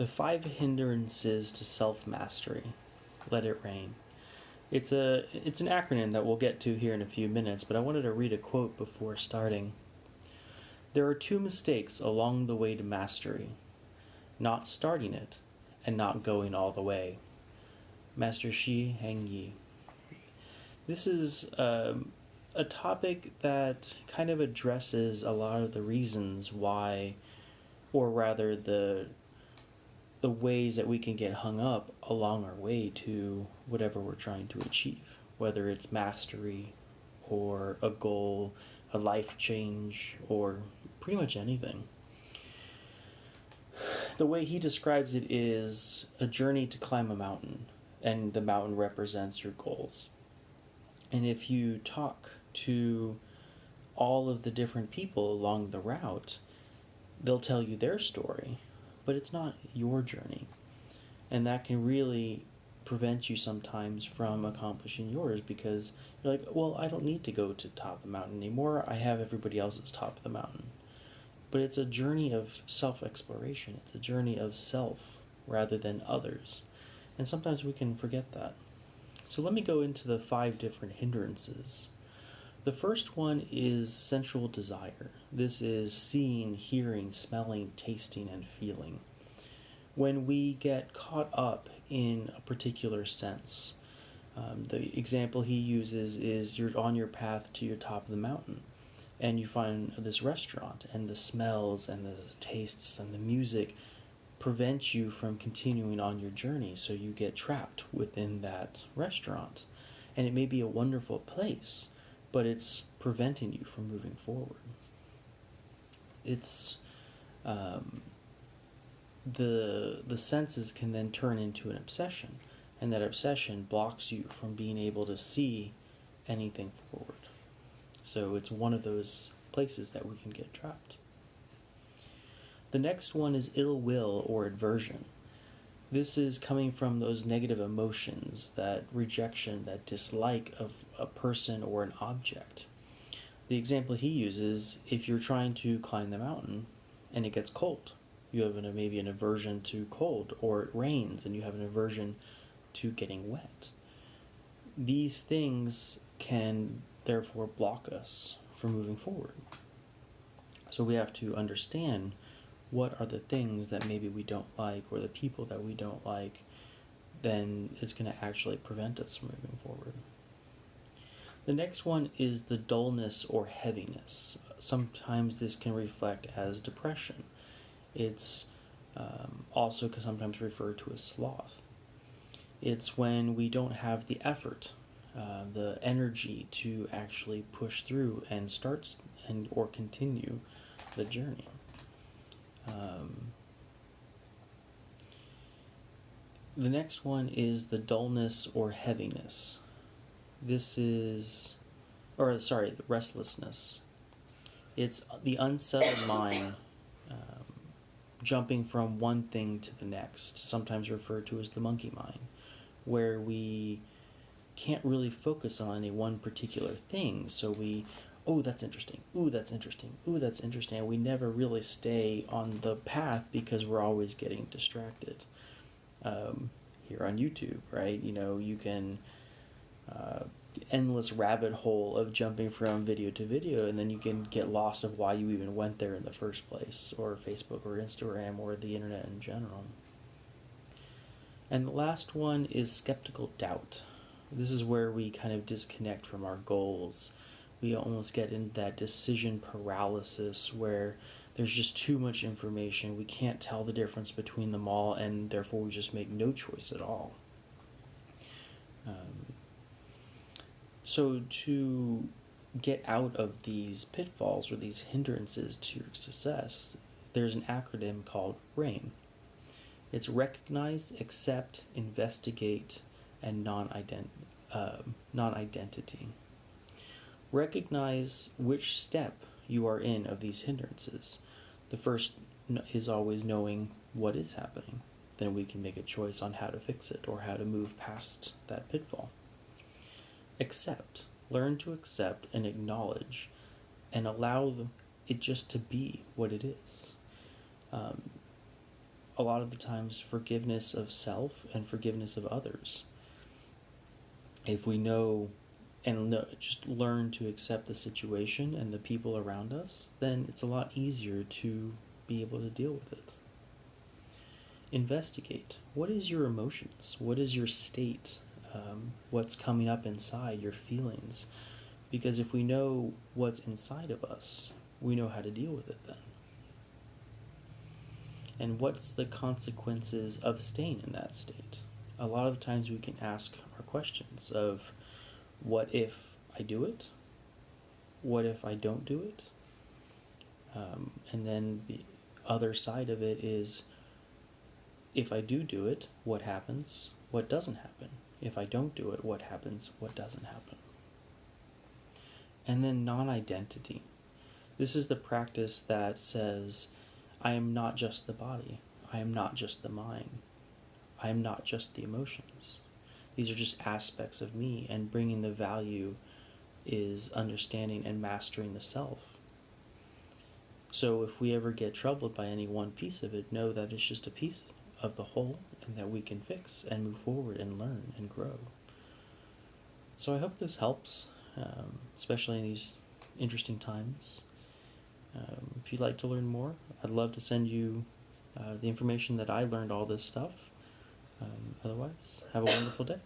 The 5 Hindrances to Self-Mastery. Let it rain. It's an acronym that we'll get to here in a few minutes, but I wanted to read a quote before starting. There are 2 mistakes along the way to mastery: not starting it and not going all the way. Master Shi Heng Yi. This is a topic that kind of addresses a lot of the reasons why, or rather the ways that we can get hung up along our way to whatever we're trying to achieve, whether it's mastery or a goal, a life change, or pretty much anything. The way he describes it is a journey to climb a mountain, and the mountain represents your goals. And if you talk to all of the different people along the route, they'll tell you their story, but it's not your journey. And that can really prevent you sometimes from accomplishing yours, because you're like, well, I don't need to go to the top of the mountain anymore. I have everybody else's top of the mountain. But it's a journey of self-exploration. It's a journey of self rather than others. And sometimes we can forget that. So let me go into the 5 different hindrances. The first one is sensual desire. This is seeing, hearing, smelling, tasting, and feeling. When we get caught up in a particular sense, the example he uses is you're on your path to your top of the mountain, and you find this restaurant, and the smells and the tastes and the music prevent you from continuing on your journey, so you get trapped within that restaurant. And it may be a wonderful place, but it's preventing you from moving forward. It's the senses can then turn into an obsession, and that obsession blocks you from being able to see anything forward. So it's one of those places that we can get trapped. The next one is ill will or aversion. This is coming from those negative emotions, that rejection, that dislike of a person or an object. The example he uses, if you're trying to climb the mountain and it gets cold, you have maybe an aversion to cold, or it rains and you have an aversion to getting wet. These things can therefore block us from moving forward. So we have to understand what are the things that maybe we don't like, or the people that we don't like, then it's going to actually prevent us from moving forward. The next one is the dullness or heaviness. Sometimes this can reflect as depression. It's also sometimes referred to as sloth. It's when we don't have the effort, the energy to actually push through and start or continue the journey. The next one is the dullness or heaviness. This is, the restlessness. It's the unsettled mind jumping from one thing to the next, sometimes referred to as the monkey mind, where we can't really focus on any one particular thing. So oh, that's interesting. Ooh, that's interesting. Ooh, that's interesting. And we never really stay on the path because we're always getting distracted. Here on YouTube, right? You can endless rabbit hole of jumping from video to video, and then you can get lost of why you even went there in the first place, or Facebook or Instagram or the internet in general. And the last one is skeptical doubt. This is where we kind of disconnect from our goals. We almost get into that decision paralysis where there's just too much information. We can't tell the difference between them all, and therefore we just make no choice at all. So to get out of these pitfalls or these hindrances to your success, there's an acronym called RAIN. It's recognize, accept, investigate, and non-identity. Recognize which step you are in of these hindrances. The first is always knowing what is happening. Then we can make a choice on how to fix it or how to move past that pitfall. Accept. Learn to accept and acknowledge and allow it just to be what it is. a lot of the times forgiveness of self and forgiveness of others. If we just learn to accept the situation and the people around us, then it's a lot easier to be able to deal with it. Investigate. What is your emotions? What is your state? What's coming up inside, your feelings? Because if we know what's inside of us, we know how to deal with it then. And what's the consequences of staying in that state? A lot of times we can ask our questions of, what if I do it? What if I don't do it? And then the other side of it is, if I do it, what happens? What doesn't happen? If I don't do it, what happens? What doesn't happen? And then non-identity. This is the practice that says, I am not just the body. I am not just the mind. I am not just the emotions. These are just aspects of me, and bringing the value is understanding and mastering the self. So if we ever get troubled by any one piece of it, know that it's just a piece of the whole, and that we can fix and move forward and learn and grow. So I hope this helps, especially in these interesting times. If you'd like to learn more, I'd love to send you the information that I learned all this stuff. Otherwise, have a wonderful day.